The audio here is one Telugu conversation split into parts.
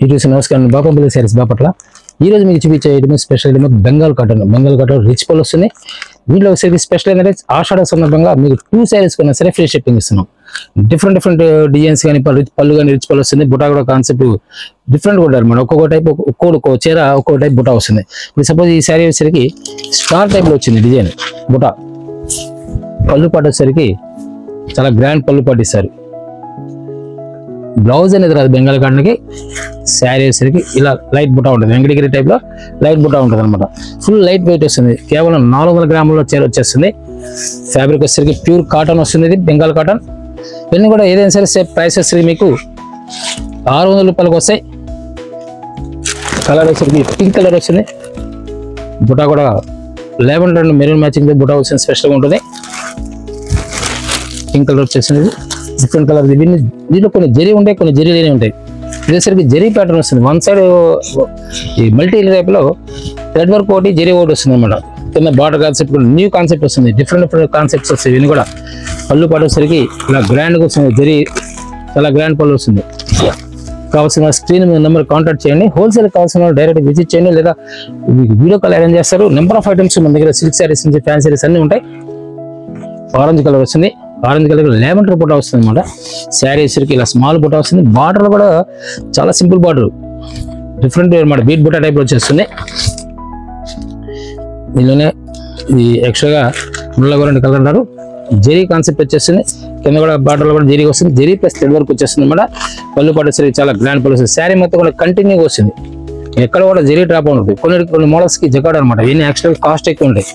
యూట్యూబ్ నమస్కారం బాపంపల్లి సారీస్ బాపట్ల ఈ రోజు మీకు చూపించే item special item Bengal cotton rich పళ్ళు వస్తుంది దీంట్లో వచ్చేసి స్పెషల్ ఏంటంటే ఆషాఢ సందర్భంగా మీకు 2 సారీస్ కొన్నా సరే ఫ్రీ షిప్పింగ్ ఇస్తున్నాం డిఫరెంట్ డిజైన్స్ కానీ పళ్ళు కానీ రిచ్ పళ్ళు వస్తుంది బుటా కూడా కాన్సెప్ట్ డిఫరెంట్ గా ఉంటుంది ఒక్కొక్క టైప్ ఒక్కొక్క చీర ఒక్కొక్క టైప్ బుటా వస్తుంది ఇప్పుడు సపోజ్ ఈ సారీ వచ్చేసరికి స్టార్ టైప్ లో వచ్చింది డిజైన్ బుటా పళ్ళు పాటు వచ్చేసరికి చాలా గ్రాండ్ పళ్ళు పాటు ఇస్తారు బ్లౌజ్ అనేది రాదు బెంగాల్ కాటన్ కి శారీ వచ్చేసరికి ఇలా లైట్ బుటా ఉంటుంది వెంకటగిరి టైప్ లో లైట్ బుటా ఉంటుంది అనమాట ఫుల్ లైట్ వెయిట్ వస్తుంది కేవలం 400 గ్రాముల చీర వచ్చేస్తుంది ఫ్యాబ్రిక్ వచ్చేసరికి ప్యూర్ కాటన్ వస్తుంది ఇది బెంగాల్ కాటన్ ఇవన్నీ కూడా ఏదైనా సరే ప్రైస్ వచ్చేసరికి మీకు 600 రూపాయలకు వస్తాయి కలర్ వచ్చేసరికి పింక్ కలర్ వస్తుంది బుటా కూడా లెవెండర్ అండ్ మెరూన్ మ్యాచింగ్ బుటా వస్తుంది స్పెషల్గా ఉంటుంది పింక్ కలర్ వచ్చేసింది డిఫరెంట్ కలర్ దీంట్లో కొన్ని జరీ ఉంటాయి కొన్ని జరీ లేని ఉంటాయి ఇదేసరికి జరీ ప్యాటర్న్ వస్తుంది వన్ సైడ్ ఈ మల్టీ టైప్ లో థ్రెడ్ వర్క్ ఒకటి జరీ ఒకటి వస్తుంది అనమాట కింద బార్డర్ కాన్సెప్ట్ కూడా న్యూ కాన్సెప్ట్ వస్తుంది డిఫరెంట్ కాన్సెప్ట్స్ వస్తాయి ఇవన్నీ కూడా పళ్ళు పాటు వచ్చేసరికి ఇలా గ్రాండ్ గా వస్తుంది జరీ చాలా గ్రాండ్ పళ్ళు వస్తుంది కావాల్సిన స్క్రీన్ నెంబర్ కాంటాక్ట్ చేయండి హోల్సేల్ కావాల్సిన డైరెక్ట్ విజిట్ చేయండి లేదా వీడియో కాల్ అరేంజ్ చేస్తారు నెంబర్ ఆఫ్ ఐటమ్స్ మన దగ్గర సిల్క్ శారీస్ నుంచి ఫ్యాన్సీ శారీస్ అన్ని ఉంటాయి ఆరెంజ్ కలర్ వస్తుంది ఆరెంజ్ కలర్ లెవెండర్ బుటా వస్తుంది అనమాట శారీ వచ్చరికి ఇలా స్మాల్ బుటా వస్తుంది బార్డర్ కూడా చాలా సింపుల్ బార్డర్ డిఫరెంట్ అనమాట బీట్ బుటా టైప్ వచ్చేస్తుంది దీనిలోనే ఇది ఎక్స్ట్రాగా ముళ్ళగోరండి కలర్ అంటారు జెరీ కాన్సెప్ట్ వచ్చేస్తుంది కింద కూడా బార్డర్ లో కూడా జెరీ వస్తుంది జెరీ ప్లస్ థ్రెడ్ వర్క్ వచ్చేస్తుంది అనమాట పళ్ళు పాటు వచ్చేసరికి చాలా గ్రాండ్ పళ్ళు వస్తుంది శారీ మొత్తం కూడా కంటిన్యూగా వస్తుంది ఎక్కడ కూడా జెరీ డ్రాప్ ఉంటుంది కొన్ని మోడల్స్ కి జకాడ్ అనమాట ఇవన్నీ యాక్చువల్ కాస్ట్ ఎక్కువ ఉంటాయి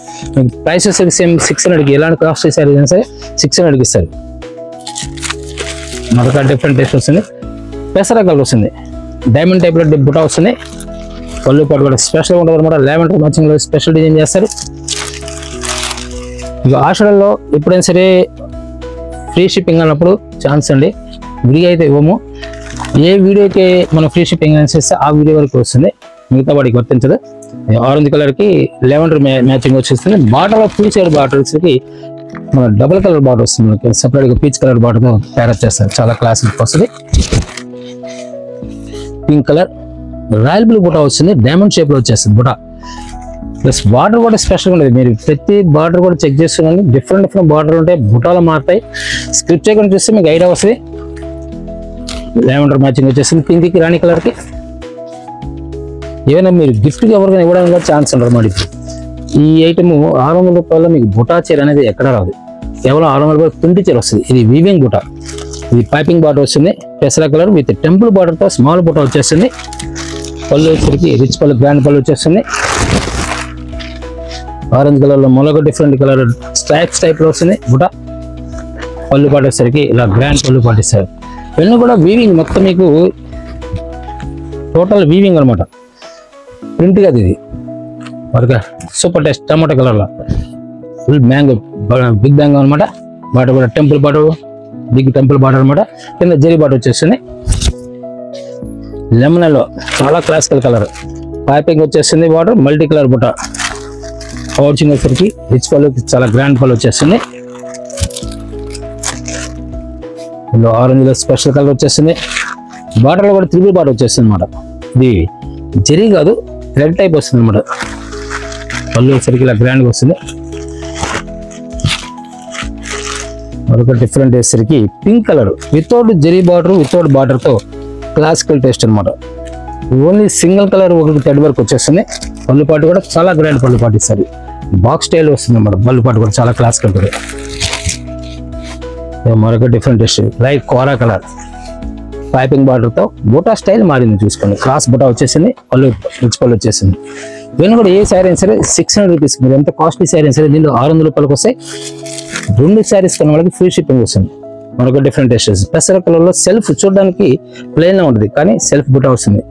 ప్రైస్ వచ్చేసరికి సేమ్ 600 ఎలాంటి కాస్ట్ సారీ అయినా సరే 600 ఇస్తారు మరొక డిఫరెంట్ టేస్ట్ వస్తుంది పెసర కలర్ వస్తుంది డైమండ్ టైప్ లో బుటా వస్తుంది పళ్ళు పాటు కూడా స్పెషల్ ఉంటుంది అనమాట లెవెండర్ మ్యాచింగ్ లో స్పెషల్ డిజైన్ చేస్తారు ఇక ఆషాఢంలో ఎప్పుడైనా సరే ఫ్రీ షిప్పింగ్ అన్నప్పుడు ఛాన్స్ అండి విడిగా అయితే ఇవ్వము ఏ వీడియోకి మనం ఫ్రీ షిప్పింగ్ చేస్తే ఆ వీడియో వరకు వస్తుంది మిగతా వాడికి వర్తించదు ఆరెంజ్ కలర్ కి లెవెండర్ మ్యాచింగ్ వచ్చేస్తుంది బార్డర్ ఫుల్ సైడ్ బార్డర్ వచ్చేసి మన డబుల్ కలర్ బార్డర్ వస్తుంది సెపరేట్ గా పీచ్ కలర్ బార్డర్ తో తయారు చేస్తారు చాలా క్లాసిక్ వస్తుంది పింక్ కలర్ రాయల్ బ్లూ బుటా వస్తుంది డైమండ్ షేప్ లో వచ్చేస్తుంది బుటా ప్లస్ బార్డర్ కూడా స్పెషల్గా ఉంటుంది మీరు ప్రతి బార్డర్ కూడా చెక్ చేస్తున్నాను డిఫరెంట్ బార్డర్ ఉంటాయి బుటాలు మారుతాయి స్క్రిప్ట్ చేయకుండా చూస్తే మీకు ఐడియా వస్తుంది లెవెండర్ మ్యాచింగ్ వచ్చేసింది పింక్ కి రాణి కలర్ కి ఏమైనా మీరు గిఫ్ట్ కి ఎవరికైనా ఇవ్వడానికి ఛాన్స్ ఉండదు మరి ఈ ఐటమ్ 600 రూపాయల్లో మీకు బుటా చీర అనేది ఎక్కడ రాదు కేవలం 600 రూపాయలు తుంటి చీర వస్తుంది ఇది వీవింగ్ బుటా ఇది పైపింగ్ బార్డర్ వస్తుంది పెసర కలర్ విత్ టెంపుల్ బార్డర్ తో స్మాల్ బుటా వచ్చేస్తుంది పళ్ళు వచ్చేసరికి రిచ్ పళ్ళు గ్రాండ్ పళ్ళు వచ్చేస్తుంది ఆరెంజ్ కలర్ లో మొలక డిఫరెంట్ కలర్ స్ట్రైప్స్ టైప్ లో వస్తుంది బుటా పళ్ళు పాటు వచ్చేసరికి ఇలా గ్రాండ్ పళ్ళు పాటిస్తారు ఇవన్నీ కూడా వీవింగ్ మొత్తం మీకు టోటల్ వీవింగ్ అనమాట ప్రింట్ కాదు ఇది మరొక సూపర్ టేస్ట్ టమాటో కలర్ లో ఫుల్ మ్యాంగో బిగ్ మ్యాంగో అనమాట బాటర్ కూడా temple border big temple border అనమాట కింద జెరీ బాటర్ వచ్చేస్తుంది లెమన్ లో చాలా క్లాసికల్ కలర్ పైపింగ్ వచ్చేస్తుంది బాటర్ మల్టీ కలర్ బుట్ట పౌచింగ్ వచ్చేసరికి రిచ్ పళ్ళు చాలా గ్రాండ్ పళ్ళు వచ్చేస్తుంది ఇందులో ఆరెంజ్ లో స్పెషల్ కలర్ వచ్చేస్తుంది బార్డర్ లో కూడా త్రిబుల్ బార్డర్ వచ్చేస్తుంది అనమాట ఇది జరీ కాదు థ్రెడ్ టైప్ వస్తుంది అనమాట పళ్ళు వచ్చేసరికి ఇలా గ్రాండ్ గా వస్తుంది మరొక డిఫరెంట్ వేసరికి pink colour without zari border without border తో క్లాసికల్ టేస్ట్ అనమాట ఓన్లీ సింగిల్ కలర్ ఒకటి థ్రెడ్ వర్క్ వచ్చేస్తుంది పళ్ళు పాటు కూడా చాలా గ్రాండ్ పళ్ళు పాటు ఇస్తారు బాక్స్ స్టైల్ వస్తుంది అనమాట పళ్ళు పాటు కూడా చాలా క్లాసికల్ ఉంటుంది మరొక డిఫరెంట్ టేస్ట్ లైట్ కోరా కలర్ పైపింగ్ బార్డర్ తో బుటా స్టైల్ మారింది చూసుకోండి క్రాస్ బుటా వచ్చేసింది పళ్ళు రిచ్ పళ్ళు వచ్చేసింది ఇవన్నీ కూడా ఏ శారీ అయినా సరే 600 రూపీస్ మీరు ఎంత కాస్ట్లీ శారీ అయినా సరే దీంట్లో 600 రూపాయలకు వస్తాయి 2 శారీస్ కొన్న వాళ్ళకి ఫ్రీ షిప్పింగ్ వస్తుంది మరొక డిఫరెంట్ టేస్ట్ పెసర కలర్ లో సెల్ఫ్ చూడడానికి ప్లెయిన్ గా ఉంటుంది కానీ సెల్ఫ్ బుటా వస్తుంది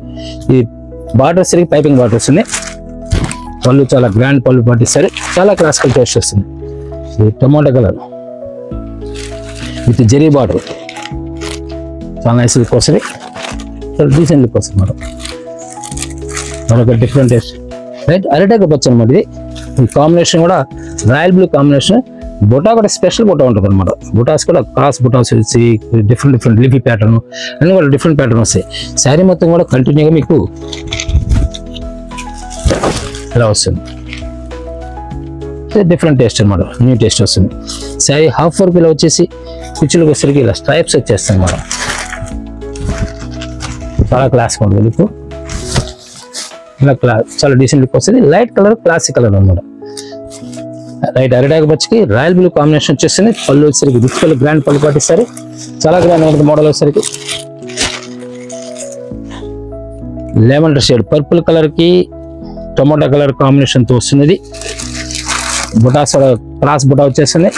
ఈ బార్డర్ సరికి పైపింగ్ బార్డర్ వస్తుంది పళ్ళు చాలా గ్రాండ్ పళ్ళు పాటిస్తారు చాలా క్లాసికల్ టేస్ట్ వస్తుంది ఈ tomato colour with zari border చాలా నైస్ లుక్ వస్తుంది చాలా డీసెంట్ లుక్ వస్తుంది మరొక డిఫరెంట్ టేస్ట్ రైట్ అరటాకు పచ్చ అనమాట ఇది ఈ కాంబినేషన్ కూడా రాయల్ బ్లూ కాంబినేషన్ బుటా కూడా స్పెషల్ బుటా ఉంటుంది అనమాట. బుటాస్ కూడా క్రాస్ బుటాస్ వచ్చి డిఫరెంట్ లీఫీ ప్యాటర్న్ అన్ని కూడా డిఫరెంట్ ప్యాటర్న్ వస్తాయి. శారీ మొత్తం కూడా కంటిన్యూగా మీకు ఇలా వస్తుంది. డిఫరెంట్ టేస్ట్ అనమాట, న్యూ టేస్ట్ వస్తుంది. శారీ హాఫ్ వర్క్ ఇలా వచ్చేసి కుచ్చులకు వచ్చేసరికి ఇలా స్ట్రైప్స్ వచ్చేస్తాయి అనమాట. చాలా క్లాస్గా ఉంటుంది మీకు. ఇలా చాలా డీసెంట్ లుక్ వస్తుంది. లైట్ కలర్ క్లాసిక్ కలర్ అనమాట. లైట్ అరిటాక్ పచ్చికి రాయల్ బ్లూ కాంబినేషన్ వచ్చేస్తుంది. పళ్ళు వచ్చేసరికి రిచ్ కలర్ గ్రాండ్ పళ్ళు పాటిస్తారు. చాలా గ్రాండ్ ఉంటుంది మోడల్ వచ్చేసరికి. లెవెండర్ షేడ్ పర్పుల్ కలర్ కి టొమాటో కలర్ కాంబినేషన్ తో వస్తుంది. బుటాస్ క్రాస్ బుటా వచ్చేస్తుంది.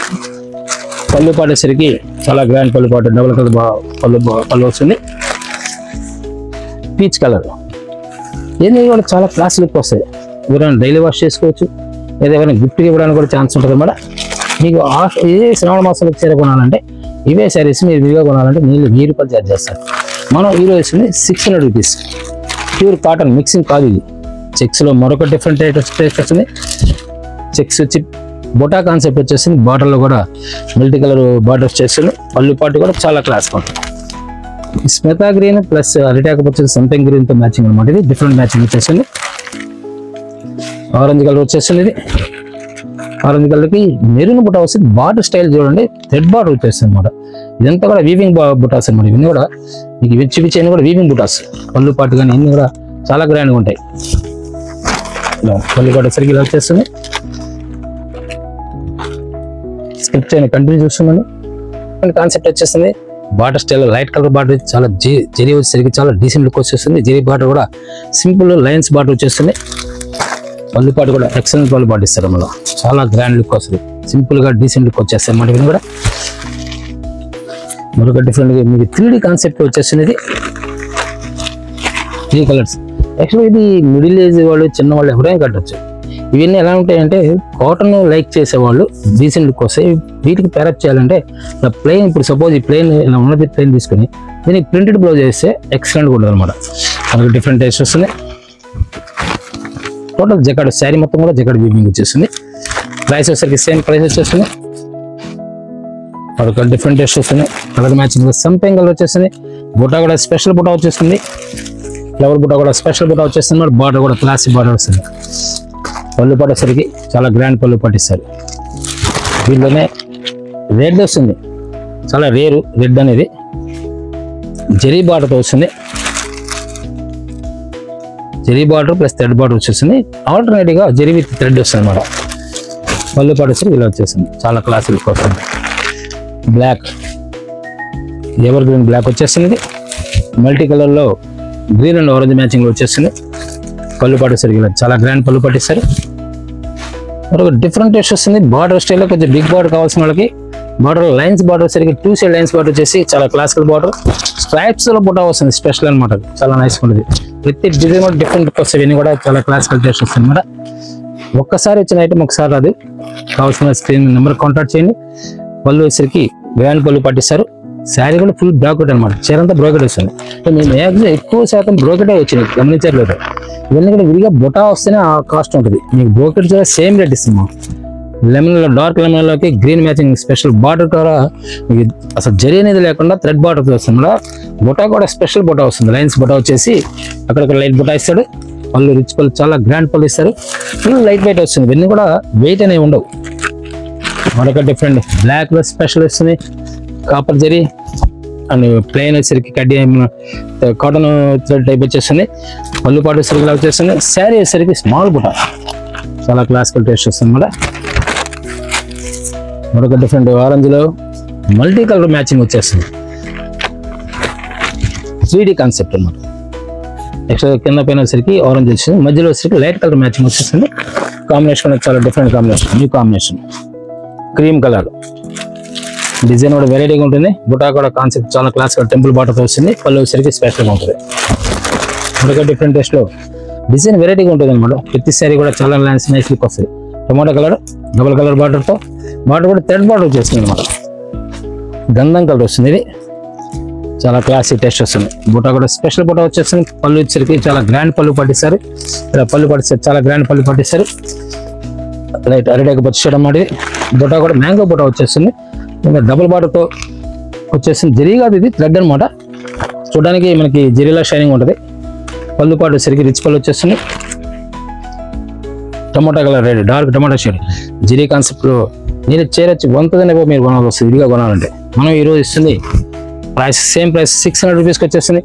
పళ్ళు పాటేసరికి చాలా గ్రాండ్ పళ్ళు పాటు డబుల్ కలర్ పళ్ళు వస్తుంది. పీచ్ కలర్ ఇవన్నీ కూడా చాలా క్లాస్ లుక్ వస్తాయి. ఎవరైనా డైలీ వాష్ చేసుకోవచ్చు, లేదా ఎవరైనా గిఫ్ట్కి ఇవ్వడానికి కూడా ఛాన్స్ ఉంటుంది అన్నమాట. మీకు ఇదే శ్రావణ మాసంలో చీర కొనాలంటే ఇవే శారీస్ మీరు విడిగా కొనాలంటే మీరు 1000 రూపాయలు ఛార్జ్ చేస్తారు. మనం ఈరోజు వేసింది 600 రూపీస్. ప్యూర్ కాటన్ మిక్సింగ్ కాదు ఇది. చెక్స్లో మరొక డిఫరెంట్ టేస్ట్ వస్తుంది. చెక్స్ వచ్చి బొటా కాన్సెప్ట్ వచ్చేసింది. బార్డర్లో కూడా మల్టీ కలర్ బార్డర్ వచ్చేసింది. పళ్ళు పాటు కూడా చాలా క్లాస్గా ఉంటుంది. స్మితా గ్రీన్ ప్లస్ అరిటాక్ వచ్చేసి సంథింగ్ గ్రీన్ తో మ్యాచింగ్ అనమాట. ఇది డిఫరెంట్ మ్యాచింగ్ వచ్చేసింది. ఆరెంజ్ కలర్ వచ్చేసింది. ఇది ఆరెంజ్ కలర్ కి మెరూన్ బుటా వస్తుంది. బార్డర్ స్టైల్ చూడండి, థ్రెడ్ బార్డర్ వచ్చేస్తుంది అనమాట. ఇదంతా కూడా వీవింగ్ బుటాస్ అనమాట. ఇవన్నీ కూడా మీకు విచ్చి అయినా కూడా వీవింగ్ బుటాస్. పళ్ళు పాటు కానీ ఇవన్నీ కూడా చాలా గ్రాండ్గా ఉంటాయి. పళ్ళు పాటు సరిగ్గా ఇలా వచ్చేస్తుంది. స్క్రిప్ట్ అయినా కంటిన్యూ చూస్తున్నాను. కాన్సెప్ట్ వచ్చేస్తుంది. Border style light colour border చాలా జరీ వచ్చేసరికి చాలా డీసెంట్ లుక్ వచ్చేస్తుంది. జరీ బార్డర్ కూడా సింపుల్ లైన్స్ బార్డర్ వచ్చేస్తుంది. పళ్ళు పాటు కూడా ఎక్సలెంట్ పళ్ళు పాటు ఇస్తారు. మనం చాలా గ్రాండ్ లుక్ వస్తుంది. సింపుల్ గా డీసెంట్ లుక్ వచ్చేస్తాయి అన్నమాట. ఇవి కూడా మరొక డిఫరెంట్ గా మీకు 3D కాన్సెప్ట్ వచ్చేస్తుంది. ఇది 3 కలర్స్. యాక్చువల్గా ఇది మిడిల్ ఏజ్ వాళ్ళు చిన్న వాళ్ళు ఎవరైనా కట్టచ్చు. ఇవన్నీ ఎలా ఉంటాయంటే కాటన్ లైక్ చేసేవాళ్ళు డీసెంట్ లుక్ వస్తాయి. వీటికి పేరప్ చేయాలంటే ప్లెయిన్, ఇప్పుడు సపోజ్ ఈ ప్లెయిన్ ఇలా ఉన్నది ప్లెయిన్ తీసుకుని దీనికి ప్రింటెడ్ బ్లౌజ్ వేస్తే ఎక్సలెంట్గా ఉంటుంది అనమాట. మనకు డిఫరెంట్ టేస్ట్ వస్తుంది. టోటల్ జకాడ్ శారీ మొత్తం కూడా జకాడ్ వీవింగ్ వచ్చేస్తుంది. ప్రైస్ వచ్చేసరికి సేమ్ ప్రైస్ వచ్చేస్తుంది. మరొక డిఫరెంట్ టేస్ట్ వస్తుంది. కలర్ మ్యాచింగ్ సంపింగ్ కలర్ వచ్చేస్తుంది. బుటా కూడా స్పెషల్ బుటా వచ్చేస్తుంది. ఫ్లవర్ బుటా కూడా స్పెషల్ బుటా వచ్చేస్తుంది. మరి బార్డర్ కూడా క్లాసిక్ బార్డర్ వస్తుంది. పళ్ళు పట్టేసరికి చాలా గ్రాండ్ పళ్ళు పట్టిస్తారు. దీంట్లోనే రెడ్ వస్తుంది. చాలా రేరు రెడ్ అనేది. జరీ బార్డర్తో వస్తుంది. Zari border plus thread border వచ్చేస్తుంది. ఆల్టర్నేటివ్గా జరీ విత్ థ్రెడ్ వస్తుంది అనమాట. పళ్ళు పట్టేసరికి ఇలా వచ్చేస్తుంది. చాలా క్లాసిక్ లుక్ వస్తుంది. బ్లాక్ ఎవర్ గ్రీన్ బ్లాక్ వచ్చేస్తుంది. మల్టీ కలర్లో గ్రీన్ అండ్ ఆరెంజ్ మ్యాచింగ్లో వచ్చేస్తుంది. పళ్ళు పట్టేసరికి ఇలా చాలా గ్రాండ్ పళ్ళు పట్టిస్తారు. మరొక డిఫరెంట్ టేస్ట్ వస్తుంది. బార్డర్ స్టైల్లో కొంచెం బిగ్ బార్డర్ కావాల్సిన వాళ్ళకి బార్డర్ లైన్స్ బార్డర్ వచ్చేసరికి 2 సైడ్ లైన్స్ బార్డర్ వచ్చేసి చాలా క్లాసికల్ బార్డర్. స్ట్రైప్స్ లో బుటా వస్తుంది స్పెషల్ అనమాట. చాలా నైస్ ఉంటుంది. ప్రతి డిజైన్ కూడా డిఫరెంట్ వస్తాయి. ఇవన్నీ కూడా చాలా క్లాసికల్ టేస్ట్ వస్తుంది అనమాట. ఒక్కసారి వచ్చిన ఐటమ్ ఒకసారి అది కావాల్సిన స్క్రీన్ నెంబర్ కాంటాక్ట్ చేయండి. పళ్ళు వచ్చేసరికి గ్రాండ్ పళ్ళు పట్టిస్తారు. శారీ కూడా ఫుల్ బ్రోకెట్ అనమాట. చీరంతా బ్రోకెట్ వస్తుంది. మేము మ్యాక్సిమం ఎక్కువ శాతం బ్రోకెటే వచ్చినాయి, గమనించట్లేదు. ఇవన్నీ కూడా విడిగా బుటా వస్తేనే ఆ కాస్ట్ ఉంటుంది. మీకు బ్రోకెట్ కూడా సేమ్ రేట్ ఇస్తాము. లెమన్లో డార్క్ లెమన్లోకి గ్రీన్ మ్యాచింగ్ స్పెషల్ బార్డర్ కూడా మీకు అసలు జరీ అనేది లేకుండా థ్రెడ్ బార్డర్తో వస్తుంది. బుటా కూడా స్పెషల్ బుటా వస్తుంది. లైన్స్ బుటా వచ్చేసి అక్కడక్కడ లైట్ బుటా ఇస్తాడు. పళ్ళు రిచ్ పళ్ళు చాలా గ్రాండ్ పళ్ళు ఇస్తారు. ఫుల్ లైట్ వెయిట్ వస్తుంది. ఇవన్నీ కూడా వెయిట్ అనేవి ఉండవు. మరొక డిఫరెంట్ బ్లాక్ లో స్పెషల్ వస్తుంది. కాపర్ జరీ అండ్ ప్లెయిన్ వచ్చేసరికి కడ్డీ కాటన్ థ్రెడ్ టైప్ వచ్చేస్తుంది. పళ్ళు పాటు వచ్చేసరికి ఇలా వచ్చేస్తుంది. శారీ వచ్చేసరికి స్మాల్ బుటా చాలా క్లాసికల్ టేస్ట్ వస్తుంది అన్నమాట. మరొక డిఫరెంట్ ఆరెంజ్ లో మల్టీ కలర్ మ్యాచింగ్ వచ్చేస్తుంది. 3D కాన్సెప్ట్ అన్నమాట. నెక్స్ట్ కింద పైన వచ్చేసరికి ఆరెంజ్ వచ్చేసింది. మధ్యలో వచ్చేసరికి లైట్ కలర్ మ్యాచింగ్ వచ్చేస్తుంది. కాంబినేషన్ చాలా different combination, new combination. Cream colour design కూడా వెరైటీగా ఉంటుంది. బుటా కూడా కాన్సెప్ట్ చాలా క్లాసికల్ టెంపుల్ బాటతో వస్తుంది. పళ్ళు వచ్చేసరికి స్పెషల్గా ఉంటుంది. మరొక డిఫరెంట్ టేస్ట్ లో డిజైన్ వెరైటీగా ఉంటుంది అనమాట. ప్రతి సారీ కూడా చాలా నైస్ లుక్ వస్తుంది. టొమాటో కలర్ డబుల్ కలర్ బార్డర్తో బార్డర్ కూడా థ్రెడ్ బార్డర్ వచ్చేస్తుంది అనమాట. గంధం కలర్ వస్తుంది. ఇది చాలా క్లాసిక్ టేస్ట్ వస్తుంది. బుటా కూడా స్పెషల్ బుటా వచ్చేస్తుంది. పళ్ళు వచ్చేసరికి చాలా గ్రాండ్ పళ్ళు పట్టిస్తారు. ఇలా పళ్ళు పట్టిస్తారు, చాలా గ్రాండ్ పళ్ళు పట్టిస్తారు. లైట్ అరిటాకు పచ్చి షేడ్ అన్నమాట. బుటా కూడా మ్యాంగో బుటా వచ్చేస్తుంది. ఇంకా డబుల్ బార్డర్తో వచ్చేసింది. జరీ కాదు, ఇది థ్రెడ్ అనమాట. చూడడానికి మనకి జరీలా షైనింగ్ ఉంటుంది. పళ్ళు పాటు సరికి రిచ్ పళ్ళు వచ్చేస్తుంది. టమాటా కలర్ రెడ్, డార్క్ టమాటా షేడ్ జరీ కాన్సెప్ట్లో నేను చేరొచ్చి 1,000 మీరు కొనాల్సి వస్తుంది విడిగా కొనాలంటే. మనం ఈరోజు ఇస్తుంది ప్రైస్ సేమ్ ప్రైస్ 600 రూపీస్కి వచ్చేస్తుంది.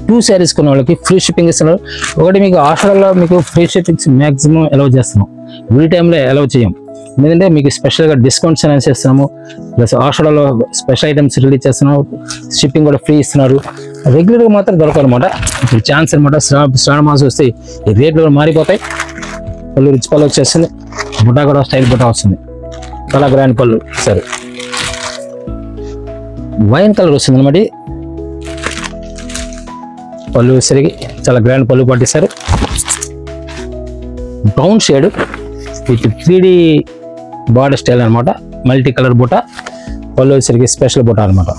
2 శారీస్ కొన్న వాళ్ళకి ఫ్రీ షిప్పింగ్ ఇస్తున్నారు. ఒకటి మీకు ఆషాఢంలో మీకు ఫ్రీ షిప్పింగ్స్ మ్యాక్సిమం అలౌ చేస్తున్నాం, వీడి టైంలో అలౌ చేయం. ఎందుకంటే మీకు స్పెషల్గా డిస్కౌంట్స్ అనేది చేస్తున్నాము. ప్లస్ ఆషాఢంలో స్పెషల్ ఐటమ్స్ రిలీజ్ చేస్తున్నాము, షిప్పింగ్ కూడా ఫ్రీ ఇస్తున్నారు. రెగ్యులర్గా మాత్రం దొరకాలన్నమాట. ఇప్పుడు ఛాన్స్ అనమాట. శ్రావణ మాసం వస్తే ఈ రేట్లు కూడా మారిపోతాయి. పళ్ళు రిచ్ పళ్ళు వచ్చేస్తుంది. బుటా కూడా స్టైల్ బుటా వస్తుంది. చాలా గ్రాండ్ పళ్ళు సరే. వైన్ కలర్ వస్తుంది అనమాట. పళ్ళు సరిగి చాలా గ్రాండ్ పళ్ళు పట్టిస్తారు. Brown shade with 3D border style అనమాట. మల్టీ కలర్ బుట్ట. పళ్ళు సరిగి స్పెషల్ బుట్ట అనమాట.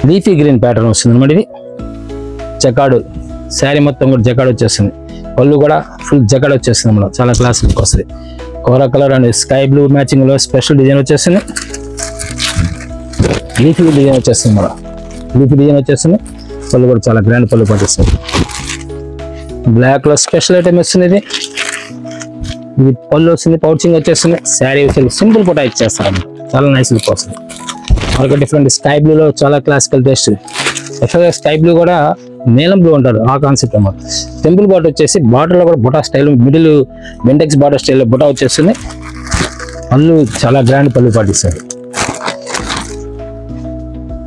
లీఫీ గ్రీన్ ప్యాటర్న్ వస్తుంది అనమాట. ఇది జకాడు శారీ మొత్తం కూడా జకాడు వచ్చేస్తుంది. పళ్ళు కూడా ఫుల్ జకాడు వచ్చేస్తుంది అనమాట. చాలా క్లాస్ లుక్ వస్తుంది. కోరా colour and sky blue matching లో స్పెషల్ డిజైన్ వచ్చేస్తుంది. లీఫీ డిజైన్ వచ్చేస్తుంది మన లీఫీ డిజైన్ వచ్చేస్తుంది. పళ్ళు కూడా చాలా గ్రాండ్ పళ్ళు పట్టిస్తుంది. బ్లాక్ లో స్పెషల్ ఐటమ్ వస్తుంది. ఇది పళ్ళు వస్తుంది. పౌచింగ్ వచ్చేస్తుంది. శారీ సింపుల్ ఫోటో ఇచ్చేస్తారు. చాలా నైస్ లుక్ వస్తుంది. మరొక డిఫరెంట్ స్కై బ్లూ లో చాలా classical taste. Extra sky blue కూడా నీలం బ్లూ అంటారు, ఆ కాన్సెప్ట్ అన్నమాట. టెంపుల్ బార్డర్ వచ్చేసి బార్డర్ లో కూడా బుటా స్టైల్, మిడిల్ బెంటెక్స్ బార్డర్ స్టైల్ లో బుటా వచ్చేస్తుంది. పళ్ళు చాలా గ్రాండ్ పళ్ళు పాటిస్తారు.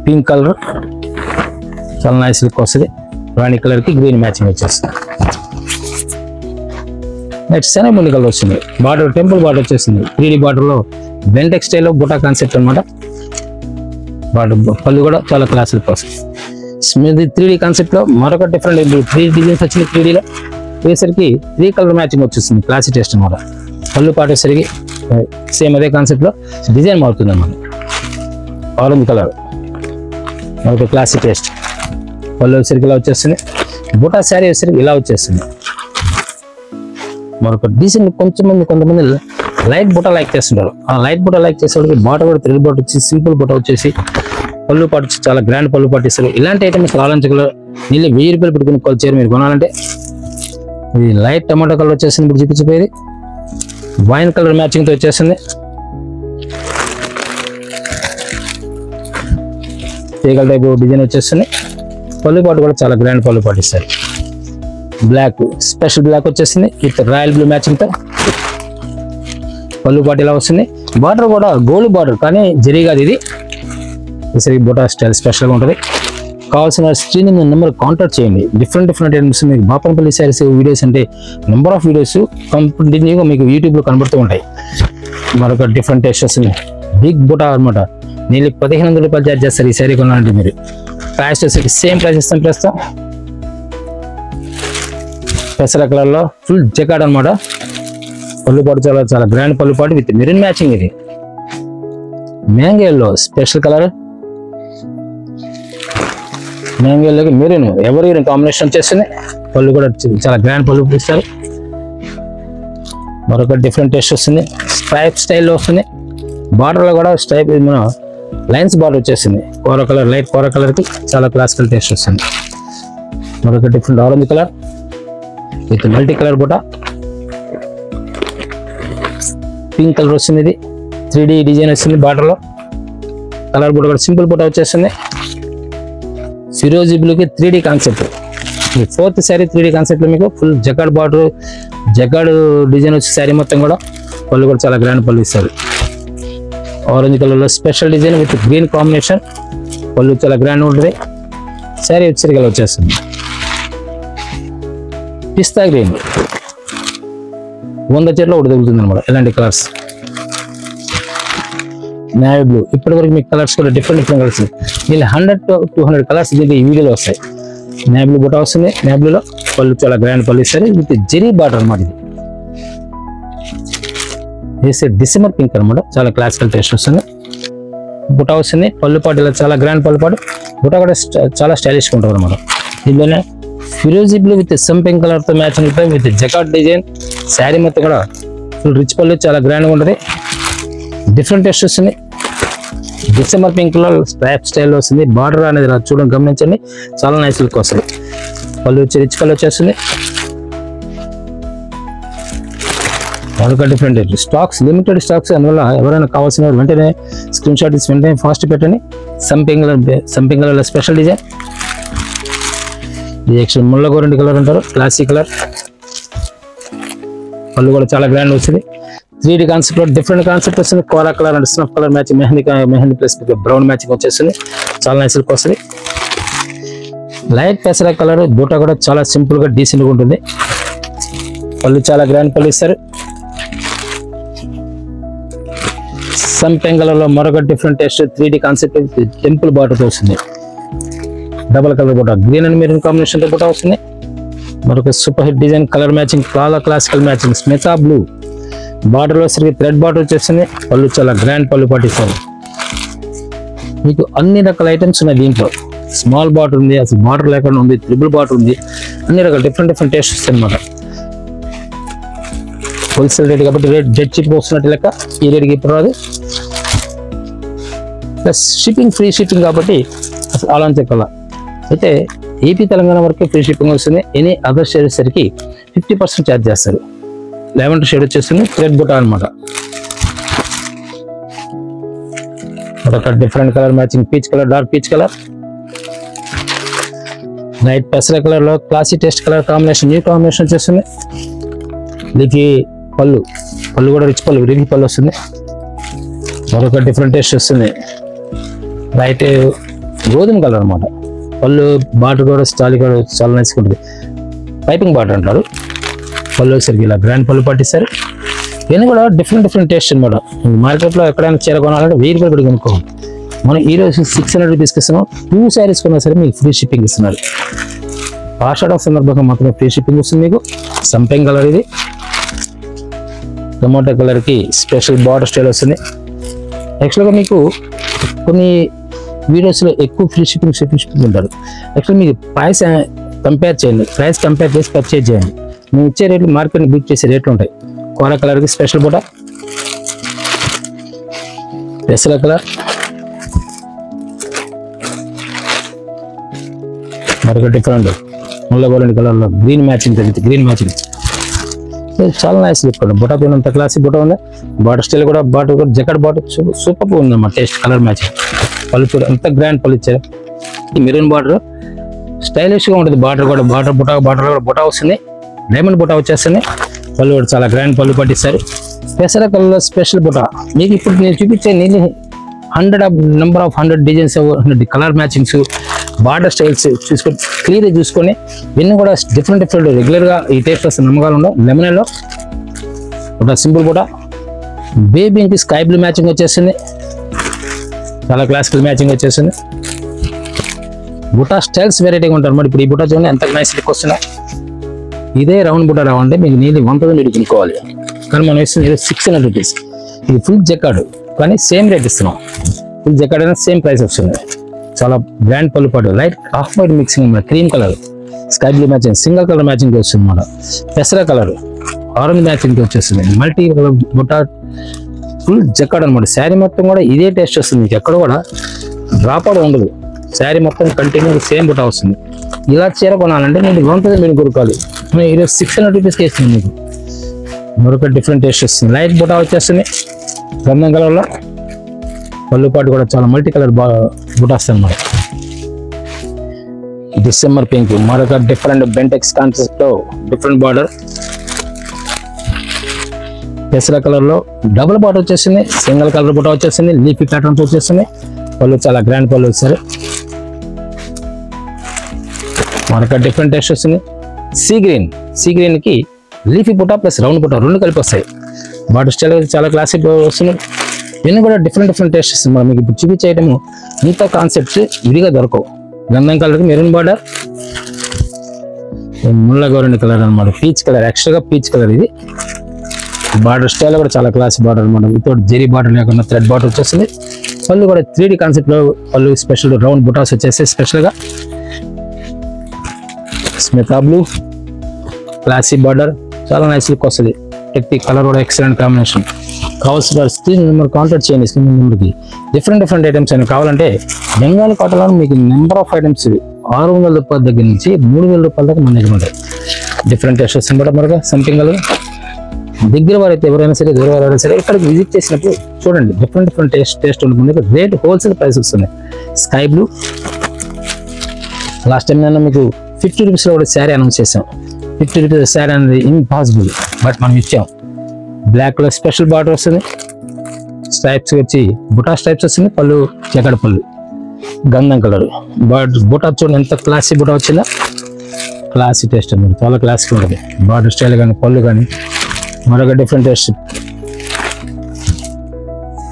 పింక్ కలర్ చాలా నైస్ లుక్ వస్తుంది. రాణి కలర్ కి గ్రీన్ మ్యాచింగ్ వచ్చేస్తుంది. నెక్స్ట్ శనగముండి కలర్ వస్తుంది. బార్డర్ టెంపుల్ బార్డర్ వచ్చేస్తుంది. 3D బార్డర్ లో బెంటెక్స్ స్టైల్ లో బుటా కాన్సెప్ట్ అనమాట. బార్డర్ పళ్ళు కూడా చాలా క్లాస్ లుక్ వస్తుంది. 3D కాన్సెప్ట్ లో మరొక డిఫరెంట్ 3 డిజైన్స్ వచ్చింది. 3D లో వేసరికి 3 కలర్ మ్యాచింగ్ వచ్చేస్తుంది. క్లాసిక్ టేస్ట్ అనమాట. పళ్ళు పాటేసరికి సేమ్ అదే కాన్సెప్ట్ లో డిజైన్ మారుతుంది అన్నమాట. ఆరెంజ్ కలర్ మరొక క్లాసిక్ టేస్ట్. పళ్ళు వచ్చేసరికి ఇలా వచ్చేస్తుంది. బుటా శారీ వచ్చేసరికి ఇలా వచ్చేస్తుంది. మరొక డిజైన్ కొంతమంది లైట్ బుటా లైక్ చేస్తుంటారు. ఆ లైట్ బుటా లైక్ చేసేవాడికి బాట కూడా 3D బాట వచ్చి సింపుల్ బుటా వచ్చేసి పళ్ళు పాటు చాలా గ్రాండ్ పళ్ళు పాటిస్తారు. ఇలాంటి ఐటమ్స్ కావాలంటే నీళ్ళు 1000 రూపాయలు పెట్టుకుని కొలిచారు మీరు కొనాలంటే. ఇది లైట్ టమాటో కలర్ వచ్చేసింది. ఇప్పుడు చూపించిపోయేది వైన్ కలర్ మ్యాచింగ్ తో వచ్చేసింది. తీగల టైప్ డిజైన్ వచ్చేస్తుంది. పళ్ళు పాటు కూడా చాలా గ్రాండ్ పళ్ళు పాటిస్తారు. బ్లాక్ స్పెషల్ బ్లాక్ వచ్చేసింది విత్ రాయల్ బ్లూ మ్యాచింగ్ తో. పళ్ళు పాటు ఇలా వస్తుంది. బార్డర్ కూడా గోల్డ్ బార్డర్ కానీ జరీ కాదు ఇది. బుటా స్టైల్ స్పెషల్గా ఉంటుంది. కావాల్సిన స్క్రీన్ నెంబర్ కాంటాక్ట్ చేయండి. డిఫరెంట్ ఐటమ్స్ మీకు బాపనపల్లి శారీస్ వీడియోస్ అంటే నెంబర్ ఆఫ్ వీడియోస్ కంటిన్యూగా మీకు యూట్యూబ్లో కనబడుతూ ఉంటాయి. మరొక డిఫరెంట్ టేస్ట్ వస్తుంది. బిగ్ బుటా అనమాట. నేను 1500 రూపాయలు ఛార్జ్ చేస్తారు ఈ శారీ కొనాలంటే మీరు. ప్రైస్ వచ్చేసి సేమ్ ప్రైస్ ఇస్తాం. ప్రస్తుతం పెసర కలర్లో ఫుల్ జకాడ్ అనమాట. పళ్ళు పాటు చాలా గ్రాండ్ పళ్ళు పాటు విత్ మెరూన్ మ్యాచింగ్. ఇది మ్యాంగోలో స్పెషల్ కలర్. మ్యాంగోలోకి మెరూన్ ఎవరి కాంబినేషన్ వచ్చేస్తుంది. పళ్ళు కూడా చాలా గ్రాండ్ పళ్ళు ఇస్తారు. మరొక డిఫరెంట్ టేస్ట్ వస్తుంది. స్ట్రైప్ స్టైల్లో వస్తుంది. బార్డర్లో కూడా స్ట్రైప్ మన లైన్స్ బార్డర్ వచ్చేసింది. కోర కలర్ లైట్ కోర కలర్కి చాలా క్లాసికల్ టేస్ట్ వస్తుంది. మరొక different orange colour with multi colour బుట్ట. పింక్ కలర్ వస్తుంది. ఇది 3D డిజైన్ వస్తుంది. బార్డర్లో కలర్ బుట్ట కూడా సింపుల్ బుట్ట వచ్చేస్తుంది. ఫిరోజీ బ్లూకి 3D concept. Fourth sari 3D కాన్సెప్ట్లో మీకు full jacquard border jacquard design వచ్చి శారీ మొత్తం కూడా. పళ్ళు కూడా చాలా గ్రాండ్ పళ్ళు ఇస్తారు. ఆరెంజ్ కలర్లో special design with green combination. పళ్ళు చాలా గ్రాండ్ ఉంటుంది. శారీ వచ్చేసరికి వచ్చేస్తుంది. పిస్తా గ్రీన్ 100 చెట్లు ఒకటి తగ్గుతుంది అనమాట. ఇలాంటి కలర్స్. నేవీ బ్లూ ఇప్పటి వరకు మీకు కలర్స్ కూడా డిఫరెంట్ కలర్స్. వీళ్ళు 100 to 200 కలర్స్ దీంట్లో ఈ వీడియోలో వస్తాయి. నేవీ బ్లూ బుట్ట వస్తుంది. నేవీ బ్లూలో పళ్ళు చాలా గ్రాండ్ పళ్ళు ఇస్తారు విత్ జెరీ బార్డర్ అనమాట. ఇది వేసే డిసెంబర్ పింక్ అనమాట. చాలా క్లాసికల్ టేస్ట్ వస్తుంది. బుట్ట వస్తుంది. పళ్ళు పాటు ఇలా చాలా గ్రాండ్ పళ్ళు పాటు. బుట్ట కూడా చాలా స్టైలిష్గా ఉంటుంది అనమాట. దీనిలోనే ఫిరోజీ బ్లూ విత్ సమ్ పింక్ కలర్తో మ్యాచింగ్ విత్ జకాట్ డిజైన్. శారీ మొత్తం కూడా రిచ్ పళ్ళు చాలా గ్రాండ్గా ఉంటుంది. డిఫరెంట్ టేస్ట్ వస్తుంది. డిసెంబర్ పింక్లో స్ట్రాప్ స్టైల్లో వస్తుంది. బార్డర్ అనేది చూడండి, గమనించండి, చాలా నైస్ లుక్ వస్తుంది. పళ్ళు వచ్చి రిచ్ పళ్ళు వచ్చేస్తుంది. వాళ్ళకి డిఫరెంట్ స్టాక్స్, లిమిటెడ్ స్టాక్స్. అందువల్ల ఎవరైనా కావాల్సిన వెంటనే స్క్రీన్ షాట్ తీసి వెంటనే ఫాస్ట్ పెట్టండి. సంపింగ్ కలర్ స్పెషల్ డిజైన్. ఇది యాక్చువల్ ముళ్ళ గోరండి కలర్ అంటారు, క్లాసిక్ కలర్. పళ్ళు కూడా చాలా గ్రాండ్ వస్తుంది. 3D కాన్సెప్ట్ లో డిఫరెంట్ కాన్సెప్ట్ వస్తుంది. కోరా colour and snuff colour matching, mehndi plus brown matching వచ్చేస్తుంది. చాలా నైస్ లుక్ వస్తుంది. లైట్ పెసర కలర్. బూటా కూడా చాలా సింపుల్ గా డీసెంట్ గా ఉంటుంది. పళ్ళు చాలా గ్రాండ్ పళ్ళు ఇస్తారు. సంపెంగ్ కలర్ లో మరొక different taste 3D concept temple border వస్తుంది. డబల్ కలర్ బూటా, గ్రీన్ అండ్ మెరూన్ కాంబినేషన్ తో బూటా వస్తుంది. మరొక super hit design colour matching, చాలా క్లాసికల్ మ్యాచింగ్ స్మితా బ్లూ. బార్డర్ లో సరికి థ్రెడ్ బార్డర్ వచ్చేస్తుంది. పళ్ళు చాలా గ్రాండ్ పళ్ళు పాటిస్తారు. మీకు అన్ని రకాల ఐటమ్స్ ఉన్నాయి దీంట్లో. స్మాల్ బార్డర్ ఉంది, అసలు బార్డర్ లేకుండా ఉంది, ట్రిపుల్ బార్డర్ ఉంది, అన్ని రకాల డిఫరెంట్ టేస్ట్ వస్తాయి అన్నమాట. హోల్సేల్ రేట్ కాబట్టి రేట్ జెడ్ చీప్ వస్తున్నట్టు లెక్క. ఈ రేట్కి ఇప్పుడు రాదు. ప్లస్ షిప్పింగ్, ఫ్రీ షిప్పింగ్ కాబట్టి అసలు ఆలోచన కల. అయితే ఏపీ తెలంగాణ వరకు ఫ్రీ షిప్పింగ్ వస్తుంది. ఎనీ అదర్ షేడ్ సరికి 50% ఛార్జ్ చేస్తారు. లెవెండర్ షేడ్ వచ్చేస్తుంది, థ్రెడ్ బుటా అనమాట. ఒక different colour matching peach colour, dark peach colour, light పెసర కలర్ లో classy taste colour combination, new combination వచ్చేస్తుంది. దీనికి పళ్ళు కూడా రిచ్ పళ్ళు, రిచ్ పళ్ళు వస్తుంది. మరొక డిఫరెంట్ టేస్ట్ వస్తుంది. లైట్ గోధుమ కలర్ అనమాట. పళ్ళు బార్డర్ కూడా చాలా నైస్ ఉంటుంది. పైపింగ్ బార్డర్ అంటారు. పళ్ళు వచ్చేసరికి ఇలా గ్రాండ్ పళ్ళు పట్టిస్తారు. ఇవన్నీ కూడా డిఫరెంట్ టేస్ట్ అనమాట. మార్కెట్లో ఎక్కడైనా చీర కొనాలంటే 1000 రూపాయలు పెట్టి కొనుక్కోవాలి. మనం ఈరోజు 600 రూపీస్కి ఇస్తున్నాం. 2 శారీస్ కొన్నా సరే మీకు ఫ్రీ షిప్పింగ్ ఇస్తున్నారు. ఆషాఢ సందర్భంగా మాత్రమే ఫ్రీ షిప్పింగ్ వస్తుంది మీకు. సంపెంగ్ కలర్ ఇది. టొమాటో కలర్కి స్పెషల్ బార్డర్ స్టైల్ వస్తుంది. యాక్చువల్గా మీకు కొన్ని వీడియోస్లో ఎక్కువ ఫ్రీ షిప్పింగ్ ఉంటారు. యాక్చువల్గా మీకు ప్రైస్ కంపేర్ చేయండి, ప్రైస్ కంపేర్ చేసి పర్చేజ్ చేయండి. మేము ఇచ్చే రేట్లు మార్కెట్ని బీట్ చేసే రేట్లు ఉంటాయి. కోరా కలర్కి స్పెషల్ బూట, పెసర కలర్, మరొక డిఫరెంట్ ముళ్ళ గోల్డెన్ కలర్లో గ్రీన్ మ్యాచింగ్ తగ్గితే గ్రీన్ మ్యాచింగ్ చాలా నైస్ లుక్. బుటా పైన అంత క్లాసిక్ బుటా ఉంది. బార్డర్ స్టైల్ కూడా, బార్డర్ కూడా జకెట్ బార్డర్ సూపర్ ఉంది అన్నమాట. Taste colour matching. పళ్ళు చూడ అంత గ్రాండ్ పళ్ళు ఇచ్చారు. ఈ మెరూన్ బార్డర్ స్టైలిష్గా ఉంటుంది. బార్డర్ కూడా బార్డర్ కూడా బుటా వస్తుంది. డైమండ్ బుటా వచ్చేస్తుంది. పళ్ళు కూడా చాలా గ్రాండ్ పళ్ళు పట్టిస్తారు. పెసర కలర్లో స్పెషల్ బుటా. మీకు ఇప్పుడు నేను చూపించే నేను 100 designs, colour matchings, border styles చూసుకొని క్లియర్గా చూసుకొని ఇవన్నీ కూడా డిఫరెంట్ రెగ్యులర్గా ఈ టేస్ట్ వస్తే నమ్మకాలు ఉండవు. లెమనెల్లో ఒక సింపుల్ కూడా బేబీ ఇంటి స్కై బ్లూ మ్యాచింగ్ వచ్చేసింది. చాలా క్లాసికల్ మ్యాచింగ్ వచ్చేసింది. బుటా స్టైల్స్ వెరైటీగా ఉంటారు. మరి ఇప్పుడు ఈ బుటా చూడండి ఎంత నైస్ లుక్ వస్తున్నాయి. ఇదే రౌండ్ బుటా రావంటే మీకు నీళ్ళు 1000 కొనుక్కోవాలి. కానీ మనం ఇస్తుంది 600 రూపీస్. ఇది ఫుల్ జెకార్డ్ కానీ సేమ్ రేట్ ఇస్తున్నాం. ఫుల్ జెకార్డ్ అయినా సేమ్ ప్రైస్ వస్తుంది. చాలా గ్రాండ్ పళ్ళు పాటు లైట్ ఆఫ్ వైట్ మిక్సింగ్ అన్నమాట. Cream colour, sky blue matching, single colour matching వస్తుంది అన్నమాట. పెసర కలర్, ఆరెంజ్ మ్యాచింగ్ వచ్చేస్తుంది. మల్టీ కలర్ బుటా, ఫుల్ జెకార్డ్ అనమాట. శారీ మొత్తం కూడా ఇదే టేస్ట్ వస్తుంది. మీకు ఎక్కడ కూడా డ్రాప్ అవుట్ ఉండదు. శారీ మొత్తం కంటిన్యూ సేమ్ బుటా వస్తుంది. ఇలా చీర కొనాలంటే నేను 1000 కొనుక్కోవాలి. ఈరోజు 600 రూపీస్కి ఇస్తుంది మీకు. మరొక డిఫరెంట్ టేస్ట్ వస్తుంది. లైట్ బుటా వచ్చేస్తుంది గంధం కలర్లో. పళ్ళు పాటు కూడా చాలా మల్టీ కలర్ బుటా వస్తుంది అన్నమాట. డిసెంబర్ పింక్, మరొక డిఫరెంట్ బెంటెక్స్ కాన్సెప్ట్ లో డిఫరెంట్ బార్డర్. పెసర కలర్ లో డబుల్ బార్డర్ వచ్చేసింది. సింగిల్ కలర్ బుటా వచ్చేసింది. లీఫీ ప్యాటర్న్ తో వచ్చేసింది. పళ్ళు చాలా గ్రాండ్ పళ్ళు వచ్చారు. మరొక డిఫరెంట్ టేస్ట్ వస్తుంది. సీ గ్రీన్ కి లీఫీ బుటా ప్లస్ రౌండ్ బుటా రెండు కలిపి వస్తాయి. బార్డర్ స్టైల్ చాలా క్లాసిక్ వస్తుంది. ఇవన్నీ కూడా డిఫరెంట్ టేస్ట్ వస్తుంది. మనం మీకు ఇప్పుడు చూపించే ఐటమ్ ఇంత కాన్సెప్ట్స్ విడిగా దొరకవు. గంధం కలర్, మెరూన్ బార్డర్, ముళ్ళ గోరెండు కలర్ అనమాట. పీచ్ కలర్, ఎక్స్ట్రాగా పీచ్ కలర్. ఇది బార్డర్ స్టైల్ కూడా చాలా క్లాసిక్ బార్డర్ అనమాట. వితౌట్ జెరీ బార్డర్ లేకుండా థ్రెడ్ బార్డర్ వచ్చేస్తుంది. పళ్ళు కూడా 3D కాన్సెప్ట్ లో పళ్ళు స్పెషల్ రౌండ్ బుటాస్ వచ్చేసి స్పెషల్ గా. స్మితా బ్లూ, క్లాసిక్ బార్డర్, చాలా నైస్ లుక్ వస్తుంది. ప్రతి కలర్ కూడా ఎక్సలెంట్ కాంబినేషన్. కావాల్సిన స్క్రీన్ నెంబర్ కాంటాక్ట్ చేయండి. స్క్రీన్ నెంబర్కి డిఫరెంట్ ఐటమ్స్ అయినా కావాలంటే బెంగాల్ కాటన్లో మీకు నెంబర్ ఆఫ్ ఐటమ్స్ 600 రూపాయల దగ్గర నుంచి 3000 రూపాయల దాకా మన దగ్గర ఉంటాయి. డిఫరెంట్ టేస్ట్ వస్తుంది బట్ మరొక సంథింగ్ కలర్. దగ్గర వారైతే ఎవరైనా సరే దూరం వారైనా సరే ఇక్కడికి విజిట్ చేసినప్పుడు చూడండి డిఫరెంట్ టేస్ట్ ఉంటుంది. రేట్ హోల్సేల్ ప్రైస్ వస్తుంది. స్కై బ్లూ లాస్ట్ టైం నేను మీకు 50 రూపీస్లో కూడా శారీ అనౌన్స్ చేసాం. 50 రూపీస్ శారీ అనేది ఇంపాసిబుల్ బట్ మనం ఇచ్చాం. బ్లాక్లో స్పెషల్ బార్డర్ వస్తుంది. స్ట్రైప్స్ వచ్చి బుటా స్ట్రైప్స్ వస్తుంది. పళ్ళు చెక్కడ పళ్ళు గంధం కలర్. బుటా చూడండి ఎంత క్లాసీ బుటా వచ్చిందా. క్లాసీ టేస్ట్ అన్నమాట. చాలా క్లాసిక్ ఉంటుంది. బార్డర్ స్టైల్ కానీ పళ్ళు కానీ మరొక different taste.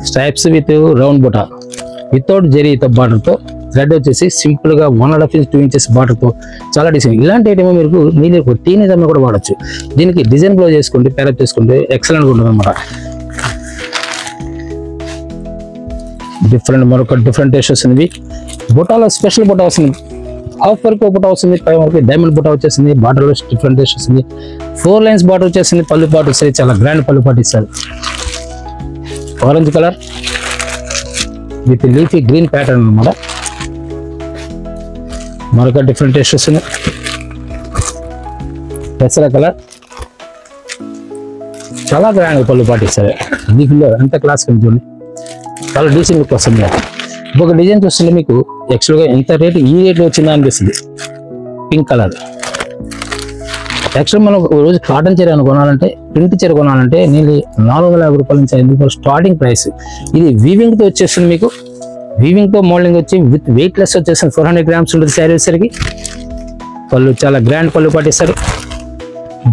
Stripes with round బుటా వితౌట్ జరీతో బార్డర్తో థ్రెడ్ వచ్చేసి సింపుల్ గా 1.5 ఇంచ్ 2 ఇంచెస్ బార్డర్తో చాలా డిజైన్. ఇలాంటి ఐటమ్ మీరు నీళ్ళు టీనేజ్ అమ్మ కూడా వాడచ్చు. దీనికి డిజైన్ బ్లౌజ్ చేసుకుంటే ప్యారప్ చేసుకుంటే ఎక్సలెంట్గా ఉంటుంది అనమాట. మరొక డిఫరెంట్ టేస్ట్ వస్తుంది. బుటాలో స్పెషల్ బుటా వస్తుంది. హాఫ్ వర్క్ బుటా వస్తుంది. పై వరకు డైమండ్ బుటా వచ్చేసింది. బార్డర్లో డిఫరెంట్ టేస్ట్ వస్తుంది. 4 లైన్స్ బార్డర్ వచ్చేసింది. పళ్ళు పాటు వస్తుంది. చాలా గ్రాండ్ పళ్ళు పాటు ఇస్తారు. Orange colour with leafy green pattern అనమాట. మరొక డిఫరెంట్ టేస్ట్ వస్తుంది. పెసర కలర్ చాలా గ్రాండ్ పళ్ళు పాటు ఇస్తారు. లీఫీలో ఎంత క్లాస్ చూడండి చాలా డీసెంట్ లుక్ వస్తుంది. ఒక డిజైన్ చూస్తుంటే మీకు యాక్చువల్గా ఎంత రేటు ఈ రేట్లో వచ్చిందా అనిపిస్తుంది. Pink colour. యాక్చువల్ మనం రోజు కాటన్ చీర కొనాలంటే ప్రింట్ చీర కొనాలంటే నేను 450 రూపాయల నుంచి 5 రూపాయలు స్టార్టింగ్ ప్రైస్. ఇది వీవింగ్తో వచ్చేస్తుంది. మీకు వీవింగ్తో మోడలింగ్ వచ్చి విత్ వెయిట్ లెస్ వచ్చేస్తుంది. 400 గ్రామ్స్ ఉంటుంది శారీ వచ్చేసరికి. పళ్ళు చాలా గ్రాండ్ పళ్ళు పాటిస్తారు.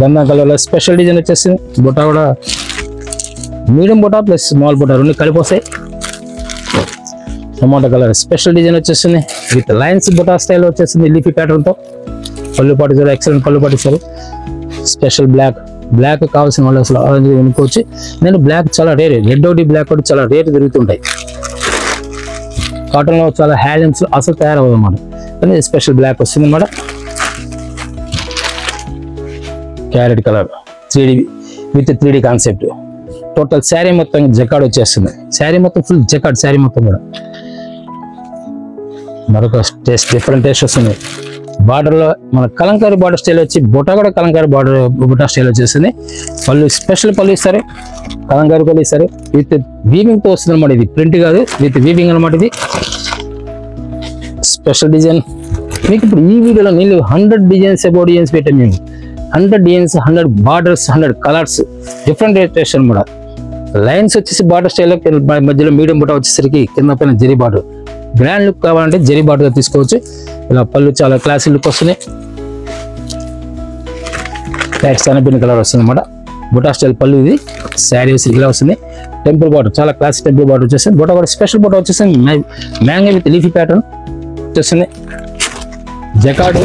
గంధం కలర్లో స్పెషల్ డిజైన్ వచ్చేస్తుంది. బుటా కూడా మీడియం బుటా ప్లస్ స్మాల్ బుటా రెండు కలిపి వస్తాయి. టమాటో కలర్ స్పెషల్ డిజైన్ వచ్చేస్తుంది. విత్ లైన్స్ బుటా స్టైల్ వచ్చేస్తుంది. లీఫీ ప్యాటర్న్తో పళ్ళు పాటిస్తారు. ఎక్సలెంట్ పళ్ళు పాటిస్తారు. స్పెషల్ బ్లాక్ కావాల్సిన వాళ్ళు అసలు ఆరెంజ్ కొనుక్కోవచ్చు. నేను బ్లాక్ చాలా రేర్. రెడ్ ఒకటి బ్లాక్ ఒకటి చాలా రేట్ దొరుకుతుంటాయి. కాటన్లో చాలా హ్యాండ్లూమ్స్ అసలు తయారవ్వదు అన్నమాట. కానీ స్పెషల్ బ్లాక్ వస్తుంది అన్నమాట. Carrot colour 3D with 3D concept. Total sari మొత్తం జకాడ్ వచ్చేస్తుంది. శారీ మొత్తం ఫుల్ జకాడ్. శారీ మొత్తం కూడా మరొక టేస్ట్ డిఫరెంట్ టేస్ట్ వస్తుంది. బార్డర్లో మన కలంకారీ బార్డర్ స్టైల్ వచ్చి బుటా కూడా కలంకారీ బార్డర్ బుటా స్టైల్ వచ్చేస్తుంది. పళ్ళు స్పెషల్ పళ్ళు ఇస్తారు. కలంకారీ పళ్ళు ఇస్తారు. విత్ వీవింగ్తో వస్తుంది అనమాట. ఇది ప్రింట్ కాదు విత్ వీవింగ్ అనమాట. ఇది స్పెషల్ డిజైన్. మీకు ఇప్పుడు ఈ వీడియోలో నేను 100 డిజైన్స్ అబౌట్ డిజైన్స్ పెట్టాను. మేము 100 designs 100 borders 100 colours different taste అనమాట. లైన్స్ వచ్చేసి బార్డర్ స్టైల్లో మధ్యలో మీడియం బుటా వచ్చేసరికి కింద పైన జరీ బార్డర్. గ్రాండ్ లుక్ కావాలంటే జరీ బార్డర్ తీసుకోవచ్చు. ఇలా పళ్ళు చాలా క్లాసీ లుక్ వస్తుంది. లైట్స్ అనిపిన కలర్ వస్తుంది అనమాట. బుటా స్టైల్ పళ్ళు. ఇది శారీ ఇలా వస్తుంది. టెంపుల్ బార్డర్ చాలా క్లాసీ టెంపుల్ బార్డర్ వచ్చేస్తుంది. బుటా కూడా స్పెషల్ బుటా వచ్చేసింది. మ్యాంగో విత్ లీఫీ ప్యాటర్న్ వచ్చేస్తుంది. జకాడ్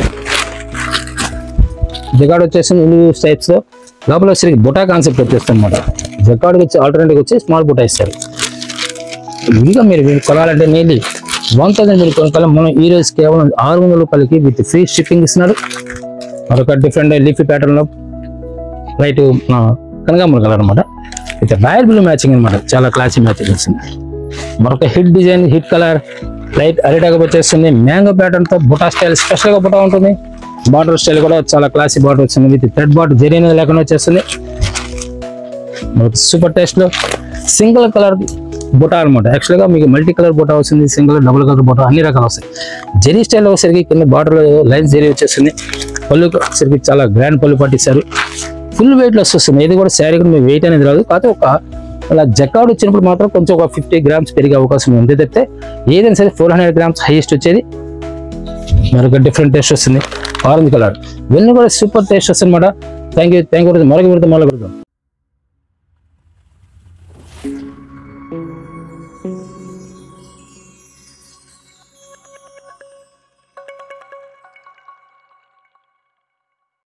వచ్చేసింది. టైప్స్ లోపల వచ్చేసరికి బుటా కాన్సెప్ట్ వచ్చేస్తుంది అనమాట. జకాడ్కి వచ్చి ఆల్టర్నేటివ్ వచ్చి స్మాల్ బుటా ఇస్తారు. ఇంకా మీరు కొనాలంటే నేను 1000 మీరు కొనుక్కోవాలి. మనం ఈ రోజు కేవలం 600 రూపాయలకి విత్ ఫ్రీ షిప్పింగ్ ఇస్తున్నాడు. మరొక డిఫరెంట్ లీఫీ ప్యాటర్న్లో లైట్ కనకాంబరం కలర్ అనమాట. విత్ రాయల్ బ్లూ మ్యాచింగ్ అనమాట. చాలా క్లాసీ మ్యాచింగ్ వస్తుంది. మరొక hit design hit colour light అరిటాగా వచ్చేస్తుంది. మ్యాంగో ప్యాటర్న్తో బుటా స్టైల్ స్పెషల్గా బుటా ఉంటుంది. బార్డర్ స్టైల్ కూడా చాలా క్లాసీ బార్డర్ వచ్చింది. విత్ థ్రెడ్ బార్డర్ జరీ అనేది లేకుండా వచ్చేస్తుంది. సూపర్ టేస్ట్లో సింగిల్ కలర్ బుటా అనమాట. యాక్చువల్గా మీకు మల్టీ కలర్ బుటా వస్తుంది. సింగిల్ డబుల్ కలర్ బుటా అన్ని రకాలు వస్తాయి. జరీ స్టైల్లో వచ్చేసరికి కింద బార్డర్లో లైన్స్ జరీ వచ్చేస్తుంది. పళ్ళు వచ్చేసరికి చాలా గ్రాండ్ పళ్ళు పట్టిస్తారు. ఫుల్ వెయిట్ లాస్ వస్తుంది. ఇది కూడా శారీ కూడా మీ వెయిట్ అనేది రాదు. కాకపోతే ఒక అలా జకాడ్ వచ్చినప్పుడు మాత్రం కొంచెం ఒక 50 గ్రామ్స్ పెరిగే అవకాశం ఉంది. తప్పితే ఏదైనా సరే 400 గ్రామ్స్ హైయెస్ట్ వచ్చేది. మరొక డిఫరెంట్ టేస్ట్ వస్తుంది. ఆరెంజ్ కలర్ ఇవన్నీ కూడా సూపర్ టేస్ట్ వస్తుంది అనమాట. Thank you. మరొక పెడతాం.